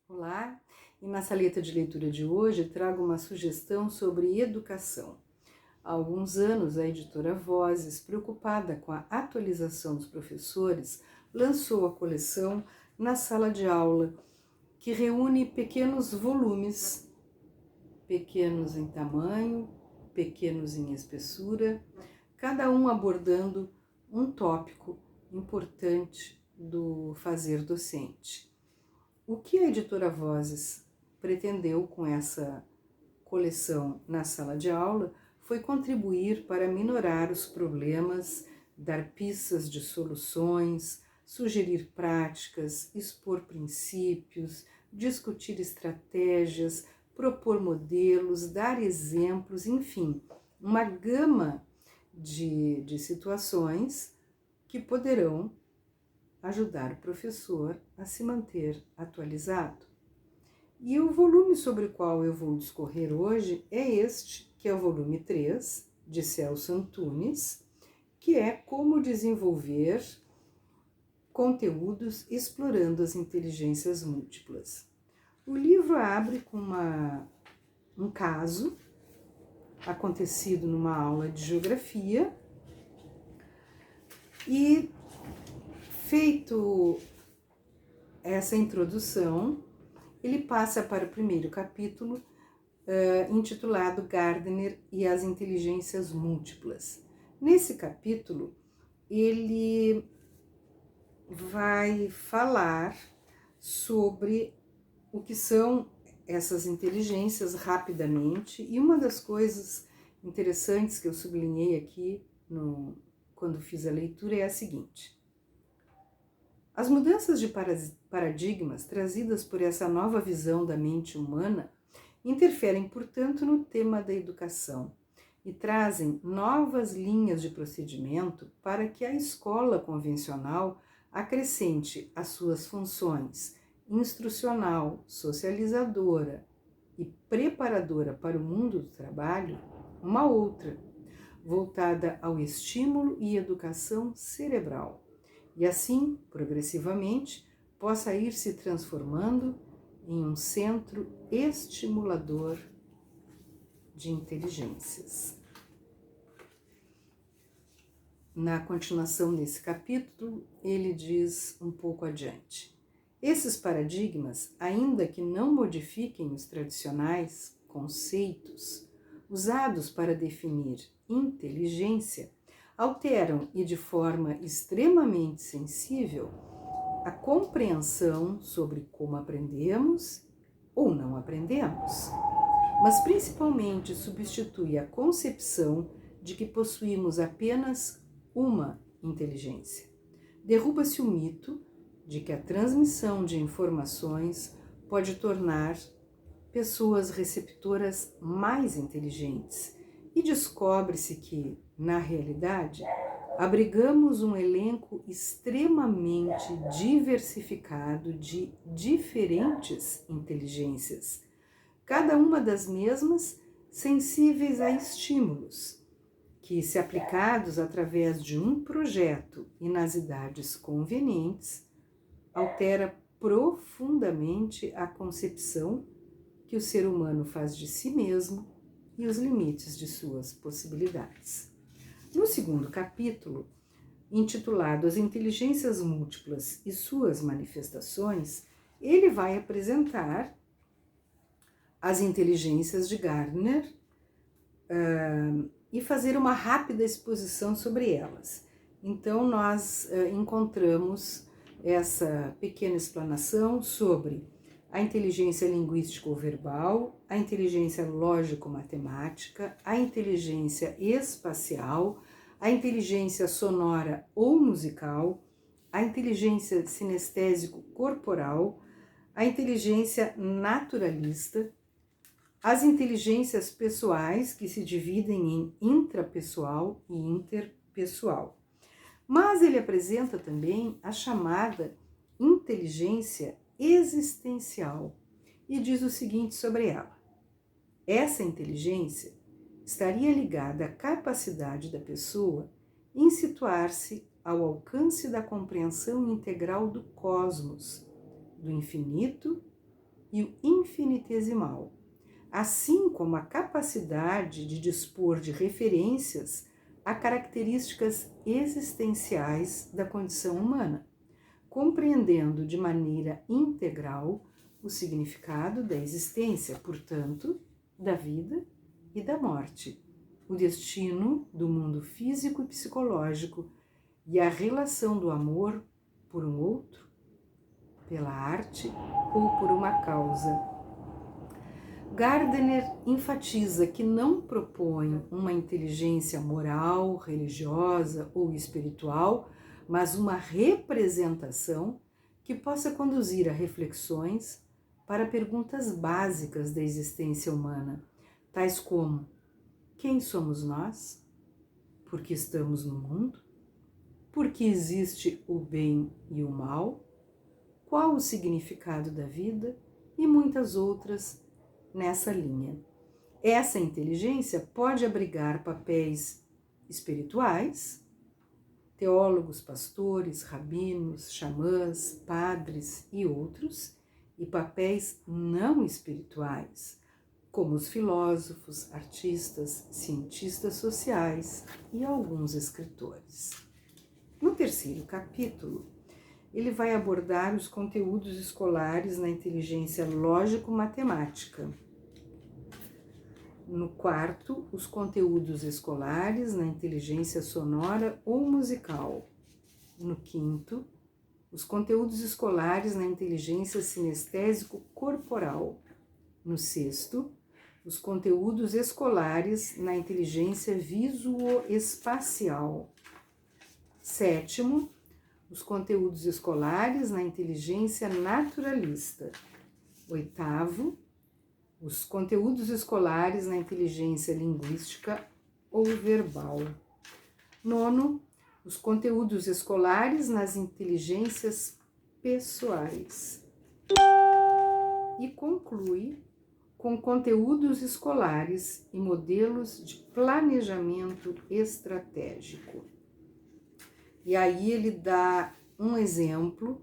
Olá, e na saleta de leitura de hoje trago uma sugestão sobre educação. Há alguns anos, a editora Vozes, preocupada com a atualização dos professores, lançou a coleção Na Sala de Aula, que reúne pequenos volumes, pequenos em tamanho, pequenos em espessura, cada um abordando um tópico importante do fazer docente. O que a editora Vozes pretendeu com essa coleção Na Sala de Aula foi contribuir para minorar os problemas, dar pistas de soluções, sugerir práticas, expor princípios, discutir estratégias, propor modelos, dar exemplos, enfim, uma gama de situações que poderão ajudar o professor a se manter atualizado. E o volume sobre o qual eu vou discorrer hoje é este, que é o volume 3, de Celso Antunes, que é Como Desenvolver Conteúdos Explorando as Inteligências Múltiplas. O livro abre com um caso acontecido numa aula de geografia e, feito essa introdução, ele passa para o primeiro capítulo, intitulado Gardner e as Inteligências Múltiplas. Nesse capítulo, ele vai falar sobre o que são essas inteligências rapidamente, e uma das coisas interessantes que eu sublinhei aqui quando fiz a leitura é a seguinte: as mudanças de paradigmas trazidas por essa nova visão da mente humana interferem, portanto, no tema da educação e trazem novas linhas de procedimento para que a escola convencional acrescente às suas funções instrucional, socializadora e preparadora para o mundo do trabalho uma outra, voltada ao estímulo e educação cerebral. E assim, progressivamente, possa ir se transformando em um centro estimulador de inteligências. Na continuação desse capítulo, ele diz um pouco adiante: esses paradigmas, ainda que não modifiquem os tradicionais conceitos usados para definir inteligência, alteram e de forma extremamente sensível a compreensão sobre como aprendemos ou não aprendemos, mas principalmente substitui a concepção de que possuímos apenas uma inteligência. Derruba-se o mito de que a transmissão de informações pode tornar pessoas receptoras mais inteligentes e descobre-se que, na realidade, abrigamos um elenco extremamente diversificado de diferentes inteligências, cada uma das mesmas sensíveis a estímulos, que, se aplicados através de um projeto e nas idades convenientes, altera profundamente a concepção que o ser humano faz de si mesmo e os limites de suas possibilidades. No segundo capítulo, intitulado As Inteligências Múltiplas e Suas Manifestações, ele vai apresentar as inteligências de Gardner e fazer uma rápida exposição sobre elas. Então, nós encontramos essa pequena explanação sobre a inteligência linguístico-verbal, a inteligência lógico-matemática, a inteligência espacial, a inteligência sonora ou musical, a inteligência sinestésico-corporal, a inteligência naturalista, as inteligências pessoais, que se dividem em intrapessoal e interpessoal. Mas ele apresenta também a chamada inteligência existencial e diz o seguinte sobre ela: essa inteligência estaria ligada à capacidade da pessoa em situar-se ao alcance da compreensão integral do cosmos, do infinito e o infinitesimal, assim como a capacidade de dispor de referências a características existenciais da condição humana, compreendendo de maneira integral o significado da existência, portanto, da vida e da morte, o destino do mundo físico e psicológico e a relação do amor por um outro, pela arte ou por uma causa. Gardner enfatiza que não propõe uma inteligência moral, religiosa ou espiritual, mas uma representação que possa conduzir a reflexões para perguntas básicas da existência humana, tais como: quem somos nós? Por que estamos no mundo? Por que existe o bem e o mal? Qual o significado da vida? E muitas outras nessa linha. Essa inteligência pode abrigar papéis espirituais, teólogos, pastores, rabinos, xamãs, padres e outros, e papéis não espirituais, como os filósofos, artistas, cientistas sociais e alguns escritores. No terceiro capítulo, ele vai abordar os conteúdos escolares na inteligência lógico-matemática. No quarto, os conteúdos escolares na inteligência sonora ou musical. No quinto, os conteúdos escolares na inteligência sinestésico-corporal. No sexto, os conteúdos escolares na inteligência visuoespacial. Sétimo, os conteúdos escolares na inteligência naturalista. Oitavo, os conteúdos escolares na inteligência linguística ou verbal. Nono, os conteúdos escolares nas inteligências pessoais. E conclui com conteúdos escolares e modelos de planejamento estratégico. E aí ele dá um exemplo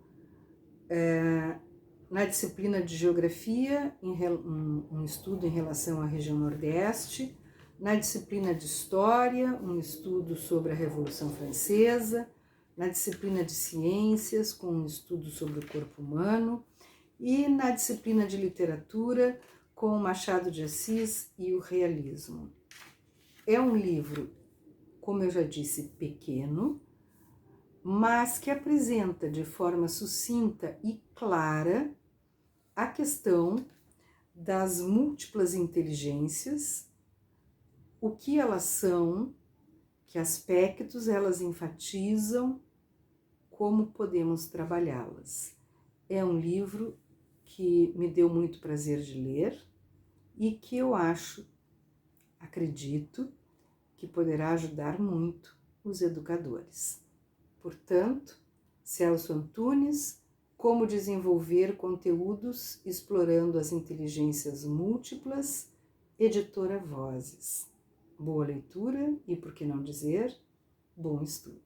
na disciplina de geografia, um estudo em relação à região Nordeste, na disciplina de história, um estudo sobre a Revolução Francesa, na disciplina de ciências, com um estudo sobre o corpo humano, e na disciplina de literatura, com Machado de Assis e o realismo. É um livro, como eu já disse, pequeno, mas que apresenta de forma sucinta e clara a questão das múltiplas inteligências, o que elas são, que aspectos elas enfatizam, como podemos trabalhá-las. É um livro que me deu muito prazer de ler e que eu acredito, que poderá ajudar muito os educadores. Portanto, Celso Antunes, Como desenvolver conteúdos explorando as inteligências múltiplas, editora Vozes. Boa leitura e, por que não dizer, bom estudo.